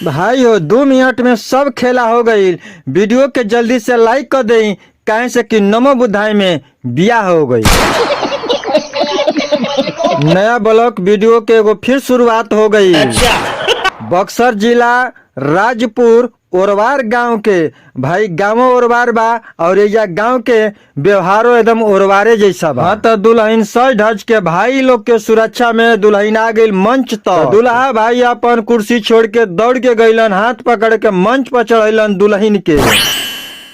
भाई हो 2 मिनट में सब खेला हो गई। वीडियो के जल्दी से लाइक कर दें, कहे से कि नमो बुधाई में बिया हो गई। नया ब्लॉग वीडियो के एगो फिर शुरुआत हो गई। बक्सर जिला राजपुर ओरवार गांव के भाई गाँव ओरवार बा और ये गांव के व्यवहारो एकदम ओरवारे जैसा बा। तो दुल्हन सज धज के भाई लोग के सुरक्षा में दुल्हन आ गई मंच तो दुल्हा भाई अपन कुर्सी छोड़ के दौड़ के गईलन, हाथ पकड़ के मंच पर चढ़ैलन दुल्हन के।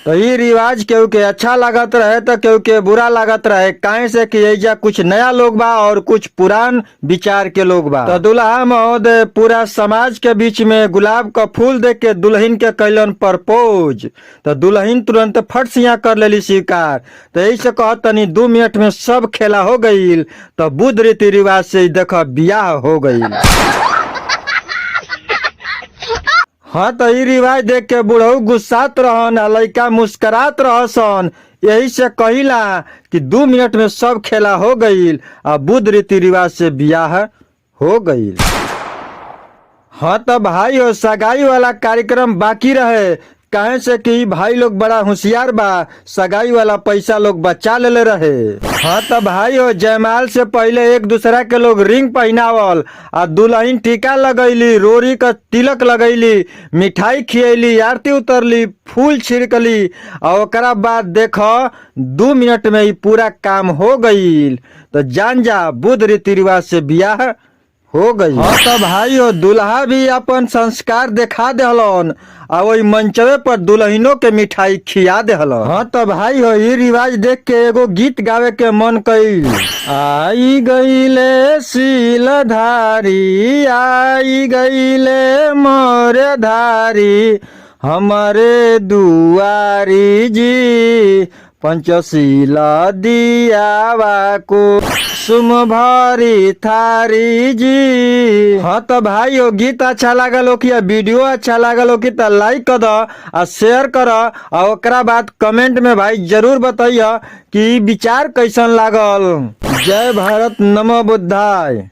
तो ये रिवाज केहू के अच्छा लागत रहे तो केहू के बुरा लागत रहे, काहे से कि एजा कुछ नया लोग बा और कुछ पुरान विचार के लोग बा। तो दुल्हा महोदय पूरा समाज के बीच में गुलाब का फूल दे के दुल्हन के कैलन प्रपोज। तो दुल्हन तुरंत फट सिया कर लेली स्वीकार। तो यही से कहत तनी 2 मिनट में सब खेला हो गई। तो बुद्ध रीति रिवाज से देखा बियाह हो गई। हाँ तो ये रिवाज देख के बुढ़ऊ गुस्सात रहन, लड़का मुस्कुरात रहसन। यही से कहिला कि 2 मिनट में सब खेला हो गई और बुद्ध रीति रिवाज से बियाह हो गई। हाँ तो भाई हो सगाई वाला कार्यक्रम बाकी रहे, कहे से कि भाई लोग बड़ा होशियार बा, सगाई वाला पैसा लोग बचा ले रहे। हाँ तो भाई हो जयमाल से पहले एक दूसरा के लोग रिंग पहनावल आ दुल्हन टीका लगैली, रोरी का तिलक लगैली, मिठाई खियली, आरती उतरली, फूल छिड़कली और ओकरा बाद देखो 2 मिनट में ही पूरा काम हो गई। तो जान जा बुद्ध रीति रिवाज से बियाह हो गई। हाँ तो भाई हो दुल्हा भी अपन संस्कार दिखा देहलन और वही मंचवे पर दुल्हनों के मिठाई खिया देहलन। हाँ तो भाई हो ये रिवाज देख के एगो गीत गावे के मन कइल। आई गईले शीलधारी, आई गईले मोरे धारी, हमारे दुआरी जी, पंचशीला दियावा को सुम भरी थारी जी। हाँ तो भाई हो गीत अच्छा लागल हो कि वीडियो अच्छा लागल हो कि तो लाइक कर दो और शेयर करो और ओकरा बाद कमेंट में भाई जरूर बताइए कि विचार कैसन लागल। जय भारत, नमो बुद्धाय।